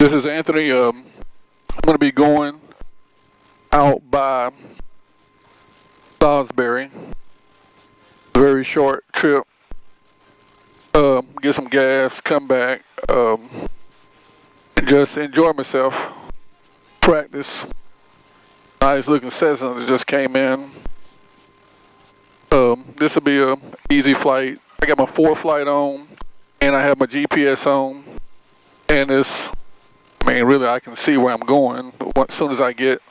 This is Anthony. I'm going to be going out by Salisbury. Very short trip. Get some gas, come back, and just enjoy myself. Practice. Nice looking Cessna that just came in. This will be a easy flight. I got my 4th flight on, and I have my GPS on, and it's, I mean, really I can see where I'm going as soon as I get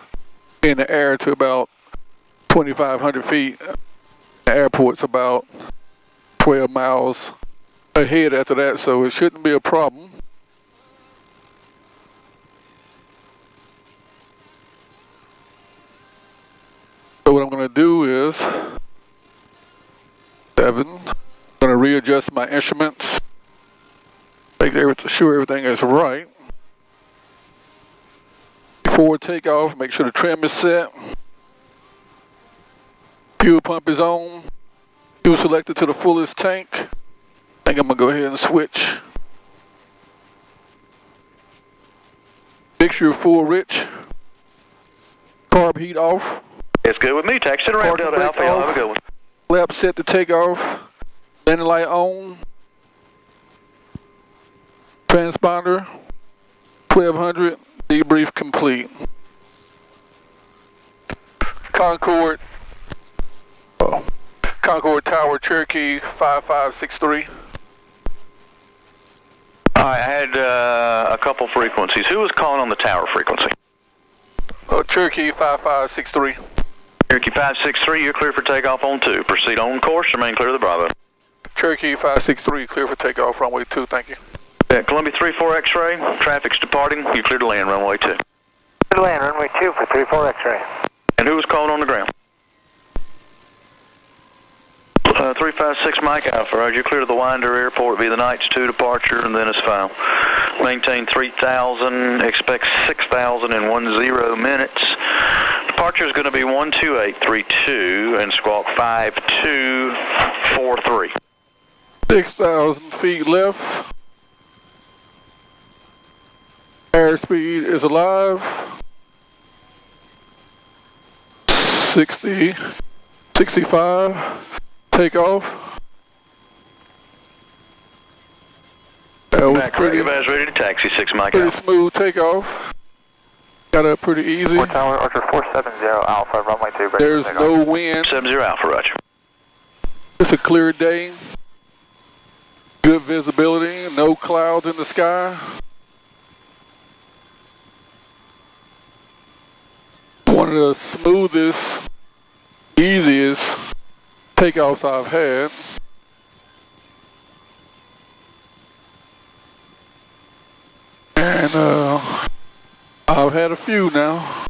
in the air to about 2,500 feet. The airport's about 12 miles ahead after that, so it shouldn't be a problem. So what I'm going to do is 7. I'm going to readjust my instruments, make sure everything is right. Before takeoff, make sure the trim is set. Fuel pump is on. Fuel selected to the fullest tank. I think I'm going to go ahead and switch. Mixture full rich. Carb heat off. It's good with me. Taxi to Ram Delta Alpha. Y'all have a good one. Lap set to takeoff. Landing light on. Transponder. 1200. Debrief complete. Concord. Concord Tower, Cherokee 5563. Alright, I had a couple frequencies. Who was calling on the tower frequency? Cherokee 5563. Cherokee 563, you're clear for takeoff on 2. Proceed on course, remain clear of the Bravo. Cherokee 563, clear for takeoff, runway 2, thank you. Yeah, Columbia 34 X-ray, traffic's departing, you clear to land, runway 2. Clear to land, runway 2 for 34 X-ray. And who was calling on the ground? 356 Mike Alpha, roger, you're clear to the Winder Airport via the Knights 2 departure, and then it's final. Maintain 3,000, expect 6,000 in 10 minutes. Departure is going to be 12832 and squawk 5243. 6,000 feet left. Airspeed is alive. 60, 65. Takeoff. That was pretty, ready to taxi, 6 Mike pretty Alpha. smooth takeoff. Got up pretty easy. Tower, Archer 470 Alpha, runway 2. There's no wind. 70 Alpha, roger. It's a clear day. Good visibility. No clouds in the sky. One of the smoothest, easiest takeoffs I've had. And I've had a few now.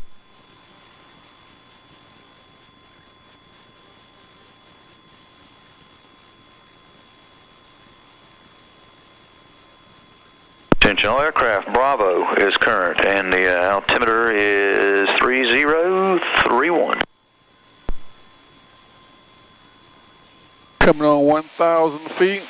Attention all aircraft, Bravo is current and the altimeter is 3031. Coming on 1,000 feet.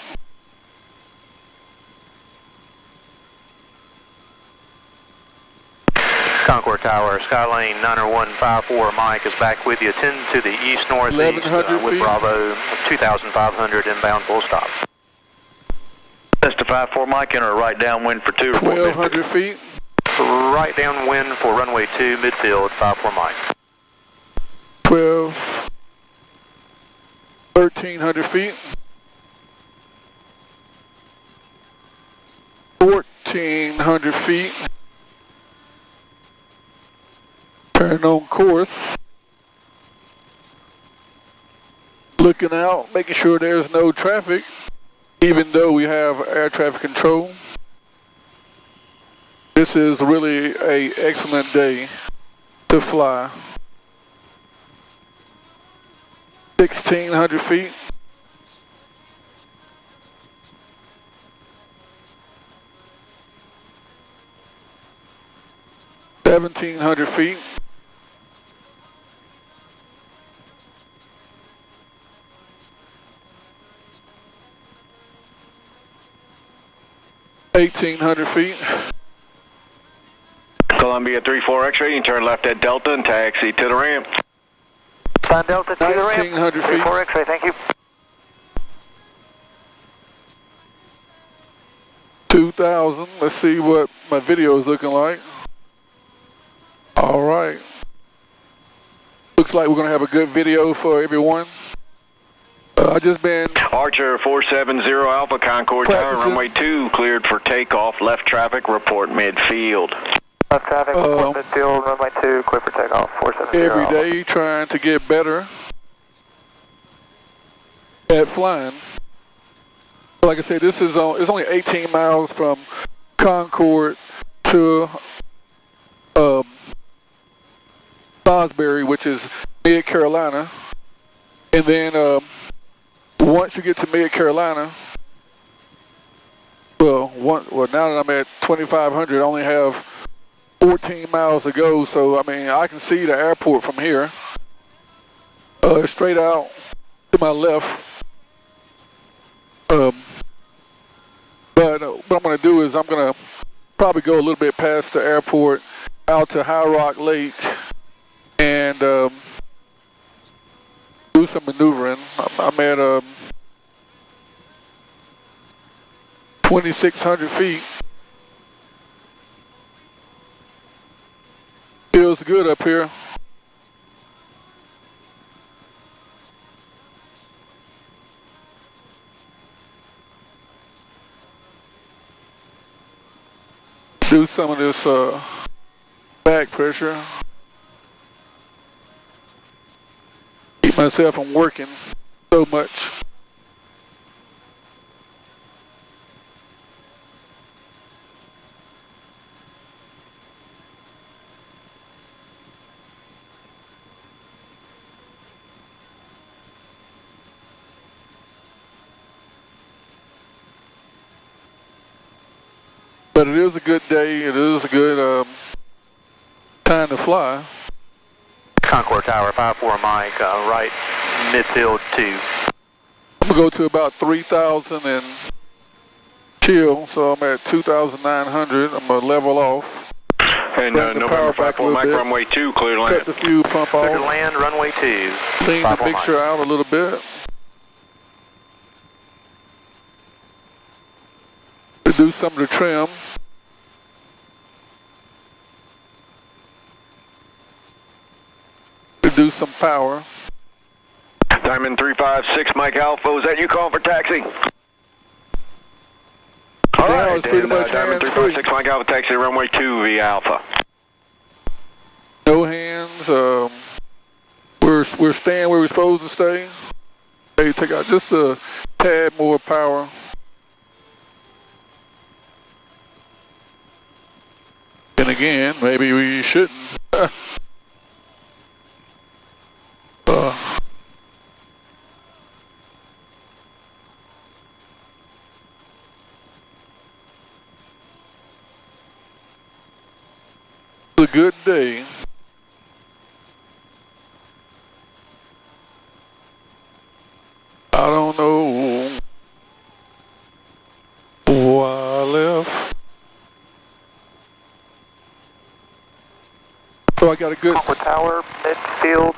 Concord Tower, Skylane 90154, Mike is back with you. 10 to the east-northeast with Bravo, 2,500 inbound full stop. That's the 54 Mike, enter a right downwind for 2. 1,200 feet. Right downwind for runway 2, midfield, 54 Mike. 1,300 feet. 1,400 feet. Turn on course. Looking out, making sure there's no traffic, even though we have air traffic control. This is really an excellent day to fly. 1,600 feet. $1,700 feet. $1,800 feet. Columbia 34 X-ray, you can turn left at Delta and taxi to the ramp. Sun Delta to the ramp. 1900 feet. 34 X-ray, thank you. 2,000. Let's see what my video is looking like. All right. Looks like we're going to have a good video for everyone. I just been Archer 470 Alpha, Concord Tower, runway 2, cleared for takeoff. Left traffic, report midfield. Left traffic, report midfield, runway 2, clear for takeoff, 470 every Alpha. day trying to get better at flying. Like I said, this is it's only 18 miles from Concord to Salisbury, which is mid-Carolina. And then once you get to mid-Carolina, well, now that I'm at 2,500, I only have 14 miles to go. So, I mean, I can see the airport from here. Straight out to my left. But what I'm going to do is I'm going to probably go a little bit past the airport out to High Rock Lake and do some maneuvering. I'm at 2,600 feet. Feels good up here. Do some of this back pressure. Keep myself from working so much. But it is a good day. It is a good time to fly. Concord Tower, 54 Mike, right midfield 2. I'm going to go to about 3,000 and chill. So I'm at 2,900. I'm going to level off. And November 54 Mike, runway 2, clear to land. Cut the fuel pump off. Clear to land, runway 2. Clean the mixture out a little bit. Do some of the trim. Do some power. Diamond 356 Mike Alpha, is that you calling for taxi? All right, pretty much Diamond 356 Mike Alpha, taxi to runway 2 via Alpha. No hands. We're staying where we're supposed to stay. Hey, take out just a tad more power. And again, maybe we shouldn't. It's a good day. I don't know why I left. So I got a good Concord Tower, midfield,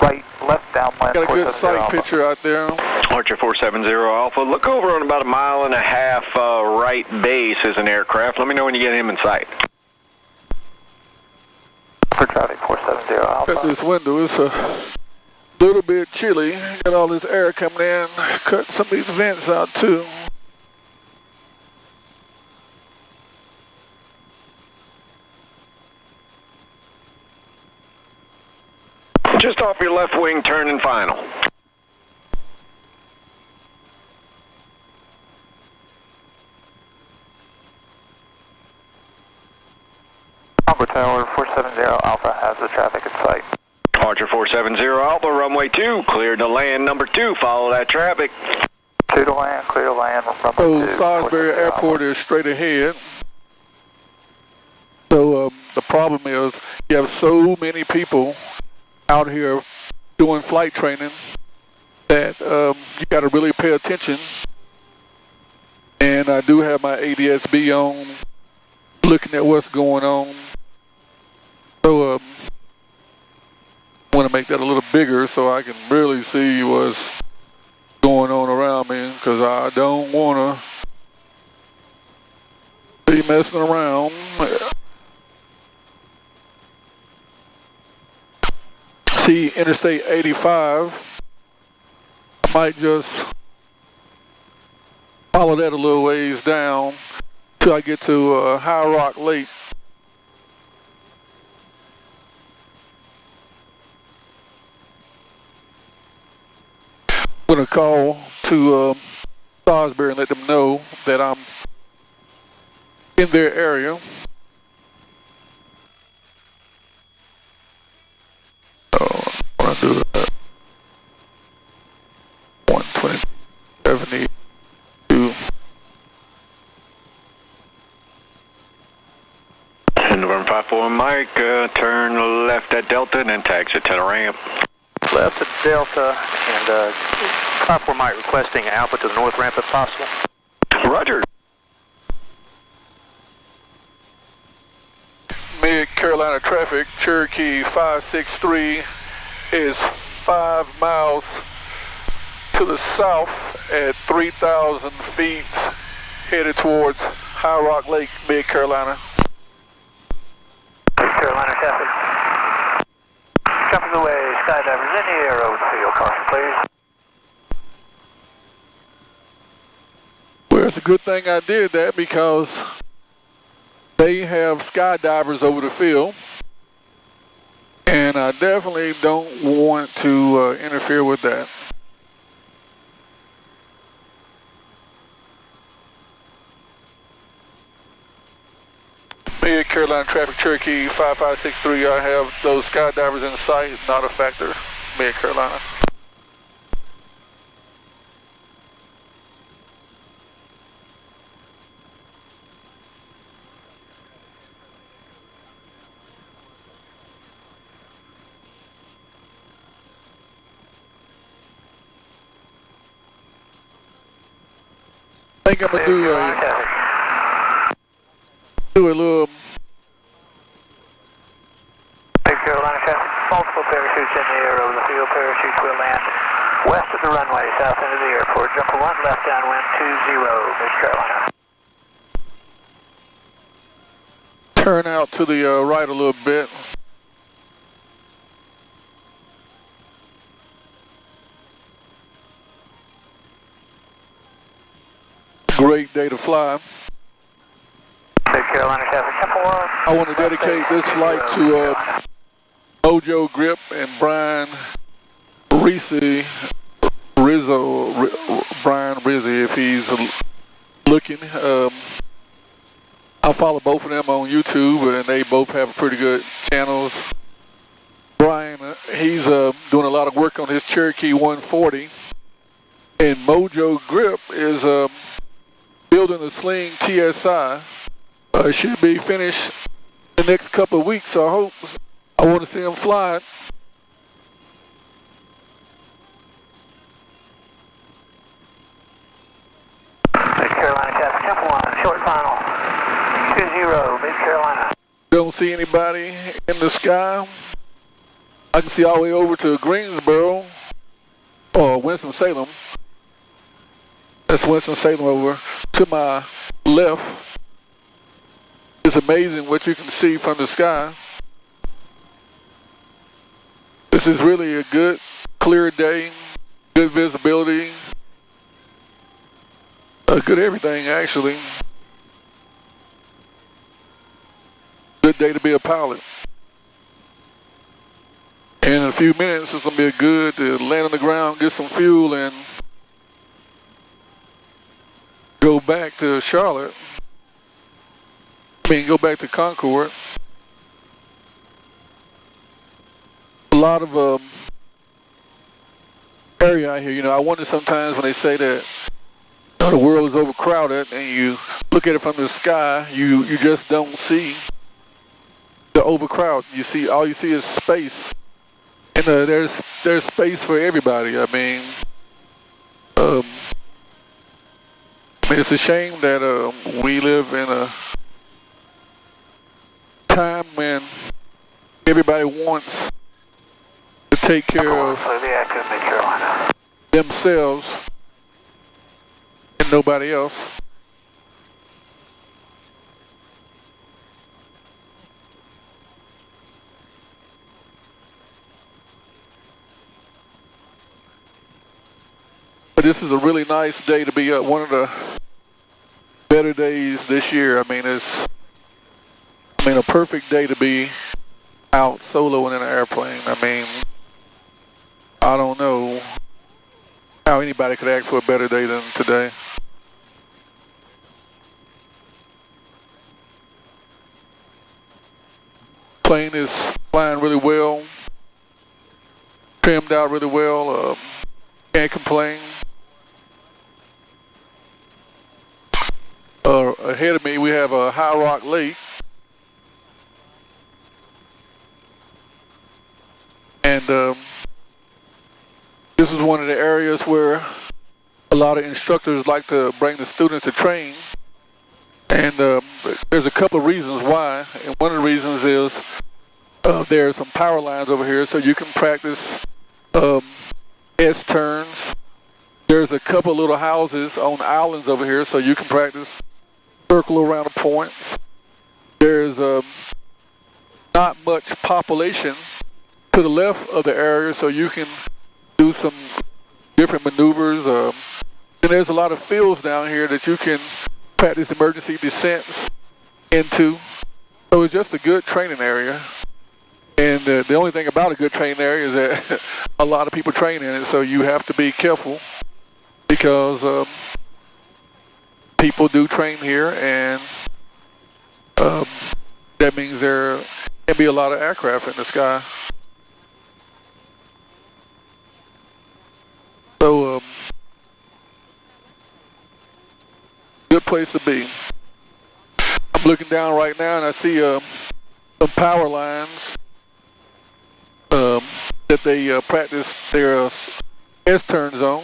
right, left downwind. Got a good sight picture out there. Archer 470 Alpha, look over on about 1.5 miles right base is an aircraft. Let me know when you get him in sight. For traffic 470 Alpha. Cut this window, it's a little bit chilly. Got all this air coming in. Cut some of these vents out too. Just off your left wing, turn and final. Concord Tower 470 Alpha has the traffic in sight. Archer 470 Alpha, runway 2, cleared to land number 2, follow that traffic. 2 to land, clear to land, runway 2. So Salisbury Airport is straight ahead. So the problem is you have so many people out here doing flight training that you got to really pay attention. And I do have my ADS-B on looking at what's going on. So I want to make that a little bigger so I can really see what's going on around me, because I don't want to be messing around. See Interstate 85. I might just follow that a little ways down till I get to High Rock Lake. I'm going to call to Salisbury and let them know that I'm in their area. So I'm going to do that. 120, 72. November 54 Mike, turn left at Delta and then taxi to the ramp. Left at Delta and 54 Mike requesting Alpha to the north ramp if possible. Roger. Mid-Carolina traffic, Cherokee 563 is 5 miles to the south at 3,000 feet, headed towards High Rock Lake, Mid-Carolina. Mid-Carolina traffic. Jumping away, skydivers in the air over the field. Caution, please. Well, it's a good thing I did that because they have skydivers over the field, and I definitely don't want to interfere with that. Mid-Carolina traffic, Cherokee 5563, I have those skydivers in sight, not a factor, Mid-Carolina. I think I'm going to do a little... Mid-Carolina traffic, multiple parachutes in the air over the field. Parachutes will land west of the runway, south end of the airport. Jumper 1, left downwind 20, Mid-Carolina. Turn out to the right a little bit. Great day to fly. Mid-Carolina traffic, Jumper 1. I want to dedicate this flight to Mojo Grip and Brian Brian Rizzi, if he's looking. I follow both of them on YouTube, and they both have pretty good channels. Brian, he's doing a lot of work on his Cherokee 140, and Mojo Grip is building a Sling TSI. It should be finished in the next couple of weeks, so I want to see him fly it. Mid-Carolina traffic, Jumper 1, short final, 20, Mid-Carolina. Don't see anybody in the sky. I can see all the way over to Greensboro, or Winston-Salem. That's Winston-Salem over to my left. It's amazing what you can see from the sky. This is really a good, clear day, good visibility, good everything actually. Good day to be a pilot. And in a few minutes it's going to be good to land on the ground, get some fuel, and go back to Charlotte. Go back to Concord. A lot of area out here. I wonder sometimes when they say that the world is overcrowded, and you look at it from the sky, you just don't see the overcrowd. All you see is space, and there's space for everybody. I mean, it's a shame that we live in time when everybody wants to take care of themselves and nobody else. But this is a really nice day to be one of the better days this year. I mean, it's a perfect day to be out soloing in an airplane. I mean, I don't know how anybody could ask for a better day than today. Plane is flying really well, trimmed out really well, can't complain. Ahead of me we have a High Rock Lake, and this is one of the areas where a lot of instructors like to bring the students to train, and there's a couple of reasons why, and one of the reasons is there are some power lines over here so you can practice S-turns. There's a couple of little houses on islands over here so you can practice circle around the points. There's not much population to the left of the area so you can do some different maneuvers. And there's a lot of fields down here that you can practice emergency descents into. So it's just a good training area. And the only thing about a good training area is that a lot of people train in it, so you have to be careful because people do train here, and that means there can be a lot of aircraft in the sky. So, good place to be. I'm looking down right now and I see some power lines that they practice their S-turns on.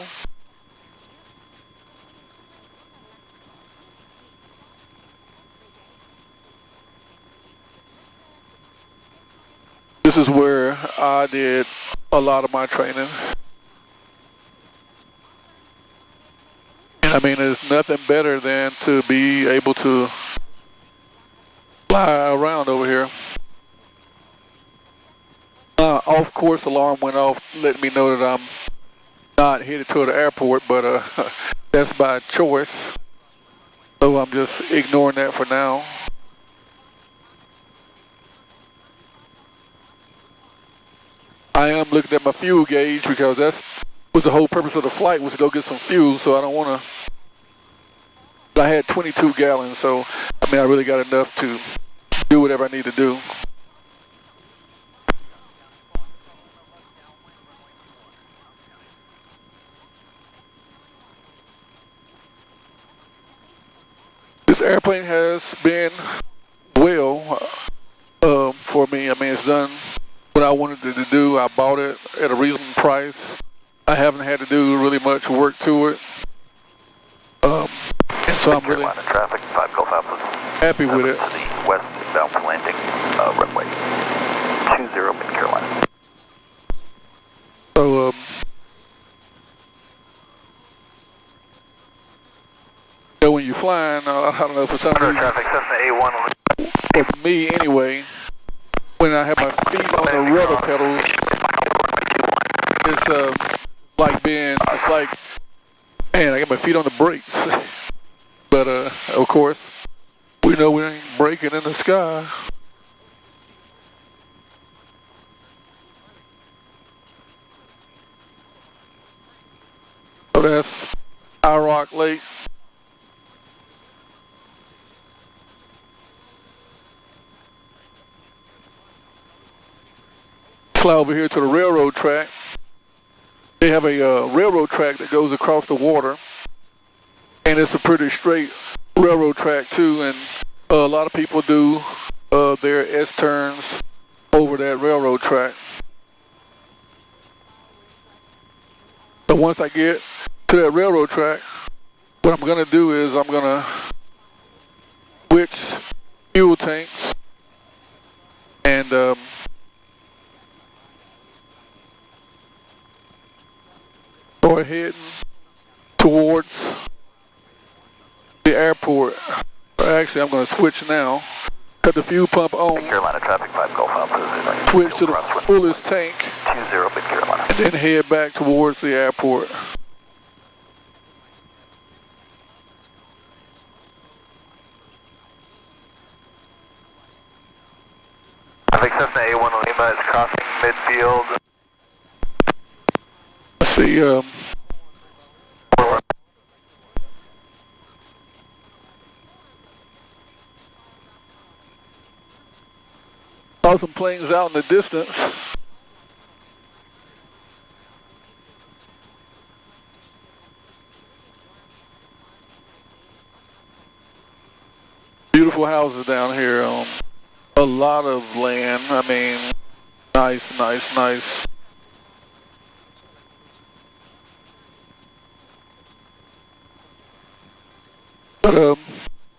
This is where I did a lot of my training. And I mean, there's nothing better than to be able to fly around over here. Off course alarm went off, letting me know that I'm not headed to the airport, but that's by choice. So I'm just ignoring that for now. I am looking at my fuel gauge because that was the whole purpose of the flight, was to go get some fuel, so I don't want to. I had 22 gallons, so I mean I really got enough to do whatever I need to do. This airplane has been well for me. I mean, it's done what I wanted it to do. I bought it at a reasonable price. I haven't had to do really much work to it. And so I'm really traffic, 5 Gulf Alpha. Happy with it. To the west south landing runway 20 Mid Carolina. So when you're flying, I don't know, for some reason, Traffic, Cessna A1. for me anyway, when I have my feet on the rudder pedals, it's it's like, man, I got my feet on the brakes. But of course, we know we ain't braking in the sky. So that's High Rock Lake. Fly over here to the railroad track. They have a railroad track that goes across the water, and it's a pretty straight railroad track too, and a lot of people do their S-turns over that railroad track. So once I get to that railroad track, what I'm going to do is I'm going to switch fuel tanks And we're heading towards the airport. Actually, I'm going to switch now. Cut the fuel pump on. Carolina traffic 5 Gulf Alpha. Switch to the fullest tank. 20 Mid Carolina. And then head back towards the airport. I think Cessna A1 Lima is crossing midfield. Let's see, saw some planes out in the distance. Beautiful houses down here. A lot of land. I mean, nice. But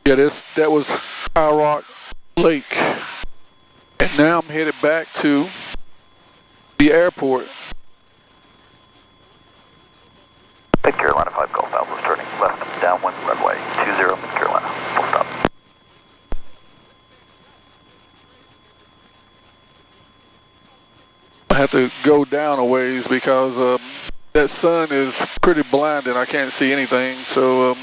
yeah, that was High Rock Lake. And now I'm headed back to the airport. Mid Carolina 5 Gulf Alpha turning left downwind runway 20 Mid Carolina. Full stop. I have to go down a ways because that sun is pretty blinding. I can't see anything. So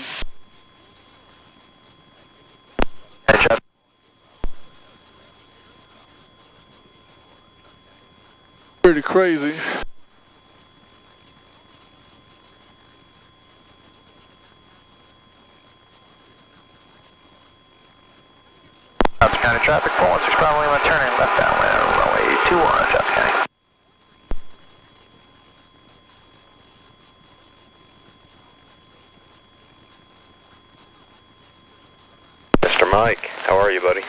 pretty crazy. Johnson County traffic, 416 Bravo Lima turning left downwind runway 21 Johnson County. Mr. Mike, how are you, buddy?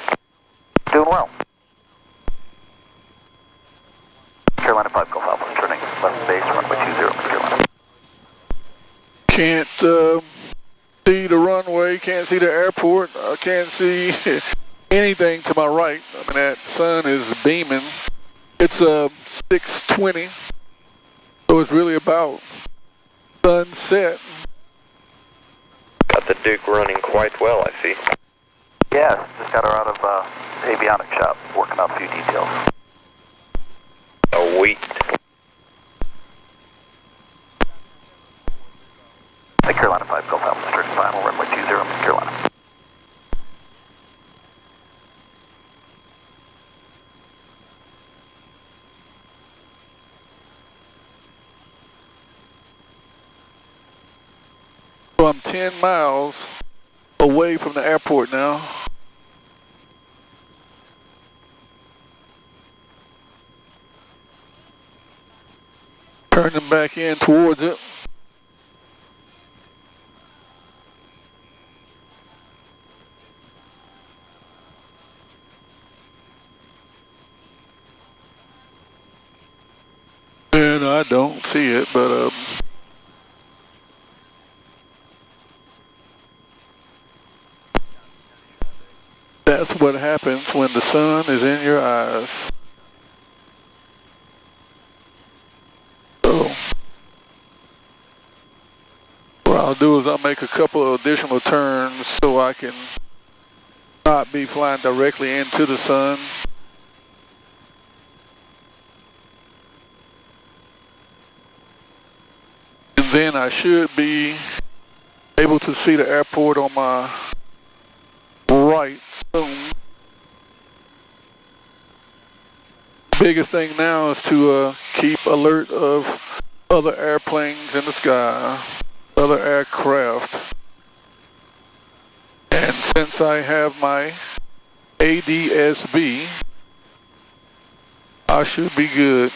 Doing well. Carolina 5 Gulf Alpha turning left base runway 20 Mid Carolina. Can't see the runway, can't see the airport, I can't see anything to my right. I mean, that sun is beaming. It's 6:20, so it's really about sunset. Got the Duke running quite well, I see. Yeah, just got her out of avionics shop, working out a few details. Sweet. Mid Carolina 5 Gulf Alpha turning final runway 20 Mid Carolina. So I'm 10 miles away from the airport now. Turning back in towards it. And I don't see it, but that's what happens when the sun is in your eyes. So what I'll do is I'll make a couple of additional turns so I can not be flying directly into the sun. And then I should be able to see the airport on my right soon. Biggest thing now is to keep alert of other airplanes in the sky, other aircraft. And since I have my ADSB, I should be good.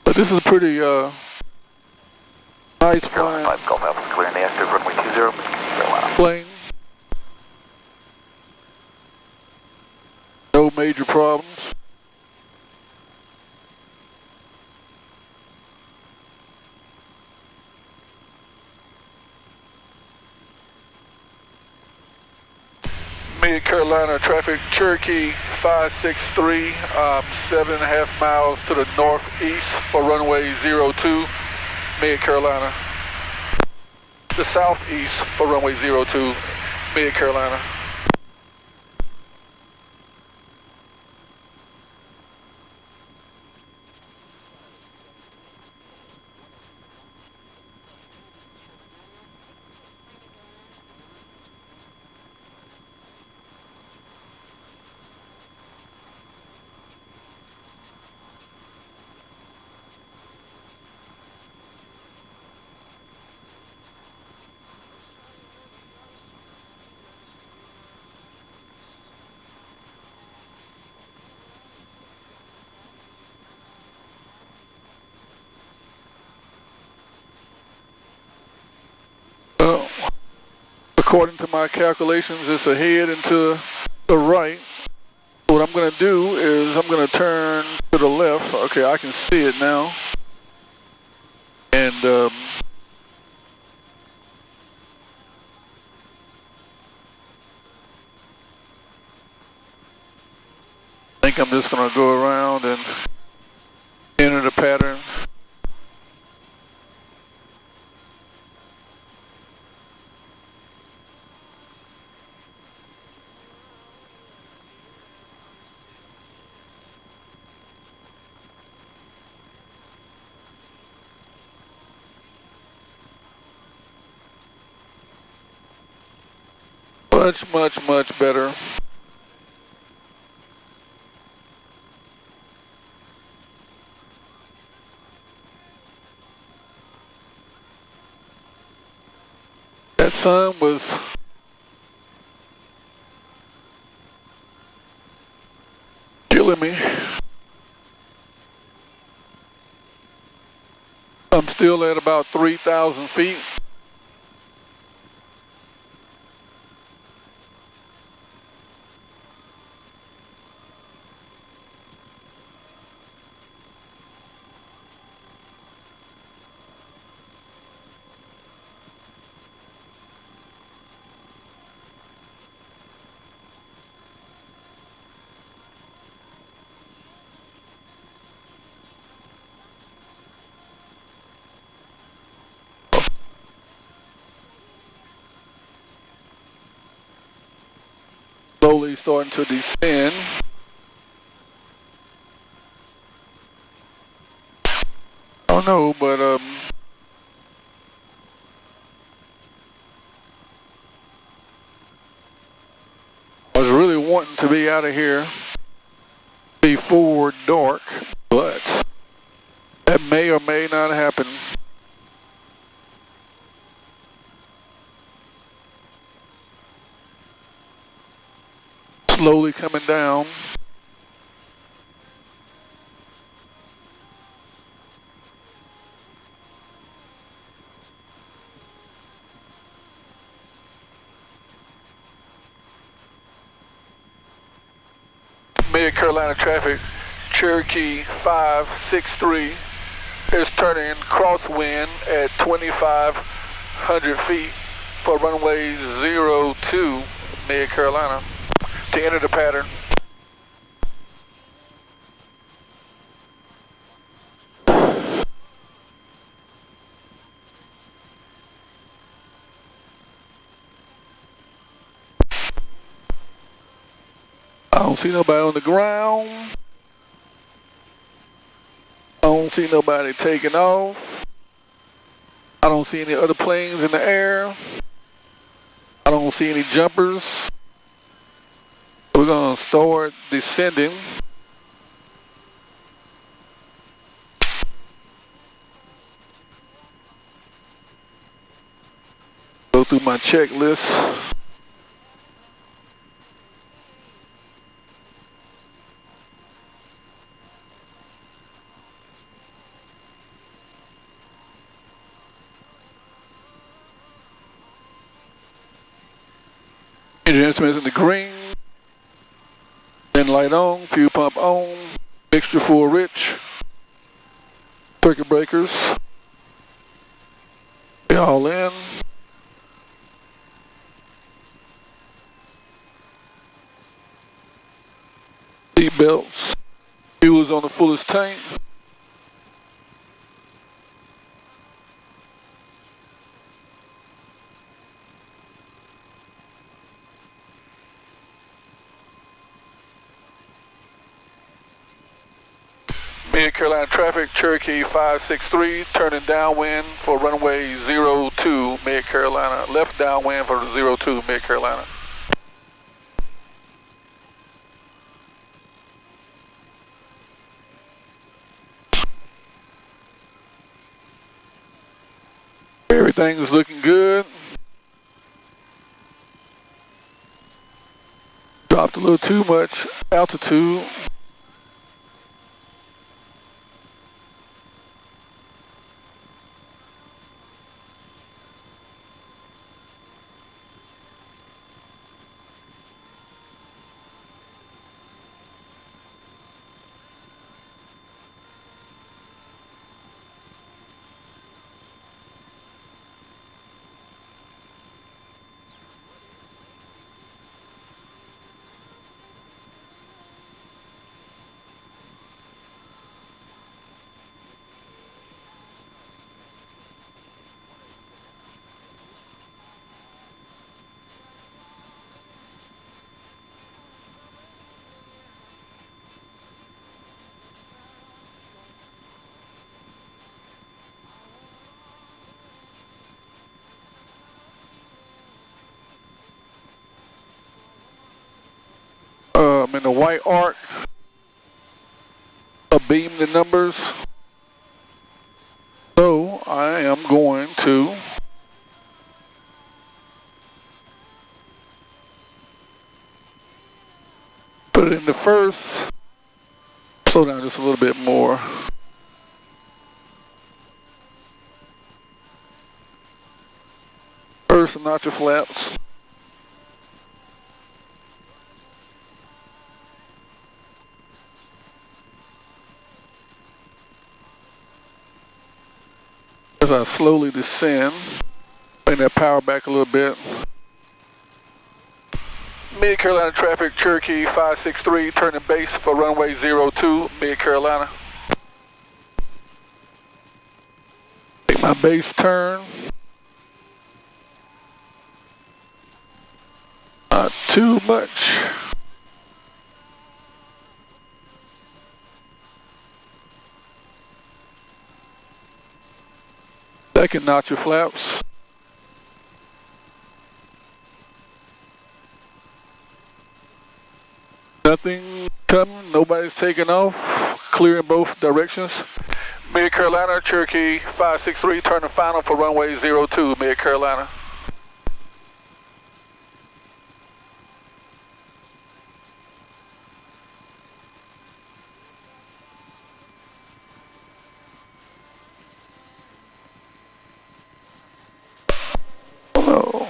But this is a pretty nice Carolina 5 Gulf Alpha clearing the active runway 20 Mid Carolina. plane. No major problems. Mid-Carolina traffic, Cherokee 563, 7.5 miles to the northeast for runway 02, Mid-Carolina. The southeast for runway 02, Mid-Carolina. According to my calculations, it's ahead and to the right. What I'm going to do is I'm going to turn to the left. Okay, I can see it now. And I think I'm just going to go around and enter the pattern. Much better. That sun was killing me. I'm still at about 3,000 feet. Slowly starting to descend. I don't know, but I was really wanting to be out of here before dark, but that may or may not happen. Slowly coming down. Mid-Carolina traffic, Cherokee 563 is turning crosswind at 2,500 feet for runway 02, Mid-Carolina, to enter the pattern. I don't see nobody on the ground. I don't see nobody taking off. I don't see any other planes in the air. I don't see any jumpers. We're gonna start descending. Go through my checklist. Engine instruments in the green. Then light on, fuel pump on, mixture full rich. Circuit breakers. They all in. Seat belts. Fuel's on the fullest tank. Mid-Carolina traffic, Cherokee 563, turning downwind for runway 02, Mid-Carolina. Left downwind for 02, Mid-Carolina. Everything's looking good. Dropped a little too much altitude. I'm in the white arc. Beam the numbers. So I am going to put it in the first. Slow down just a little bit more. First, notch your flaps. As I slowly descend, bring that power back a little bit. Mid-Carolina traffic, Cherokee 563, turning base for runway 02, Mid-Carolina. Make my base turn. Not too much. Second, notch your flaps. Nothing coming, nobody's taking off. Clear in both directions. Mid-Carolina, Cherokee 563, turning final for runway 02, Mid-Carolina. Oh.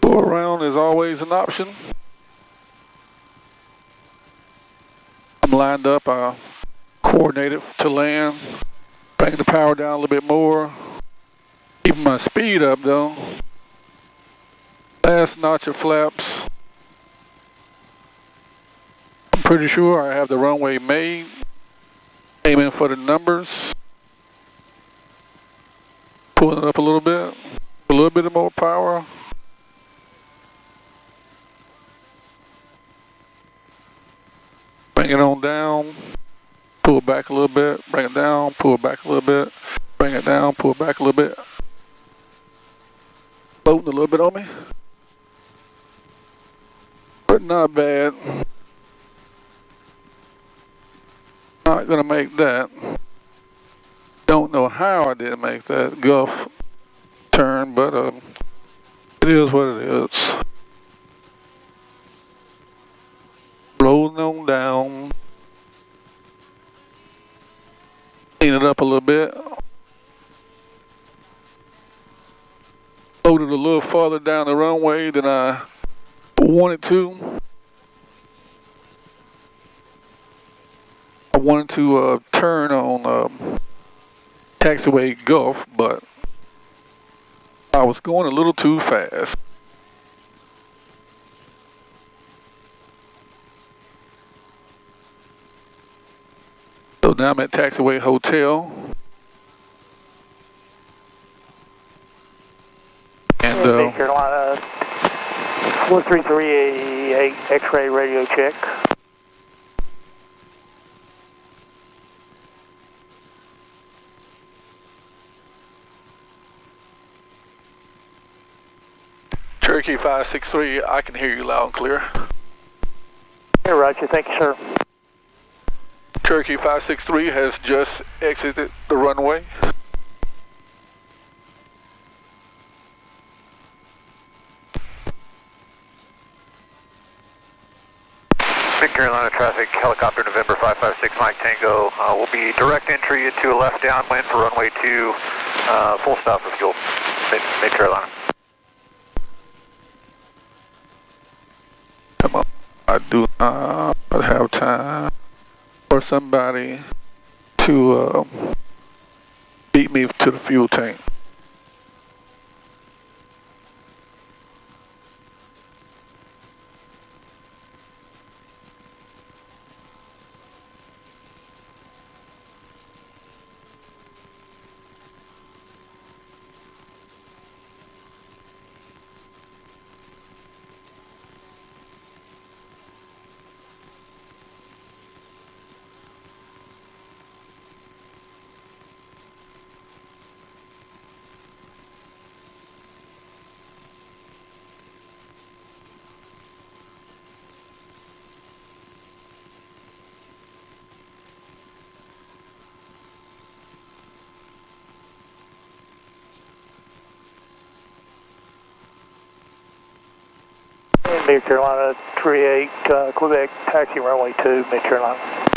Go around is always an option. I'm lined up, I coordinated to land. Bring the power down a little bit more. Keeping my speed up though. Last notch of flaps. I'm pretty sure I have the runway made. Aiming for the numbers. Pulling it up a little bit. A little bit more power. Bring it on down. Pull it back a little bit, bring it down, pull it back a little bit, bring it down, pull it back a little bit. Floating a little bit on me. But not bad. Not gonna make that. Don't know how I didn't make that Gulf turn, but it is what it is. Rolling on down. Clean it up a little bit. Loaded a little farther down the runway than I wanted to turn on taxiway Gulf, but I was going a little too fast. So now I'm at Taxiway Hotel. And North Carolina 43388 X-ray radio check. Cherokee 563, I can hear you loud and clear. Yeah, roger, thank you, sir. Cherokee 563 has just exited the runway. Mid-Carolina traffic, helicopter November 556 Mike Tango. Will be direct entry into a left downwind for runway 2, full stop for fuel, Mid-Carolina. Come on, I do not have time for somebody to beat me to the fuel tank. Mid Carolina 38 Quebec, taxi runway 2, Mid Carolina.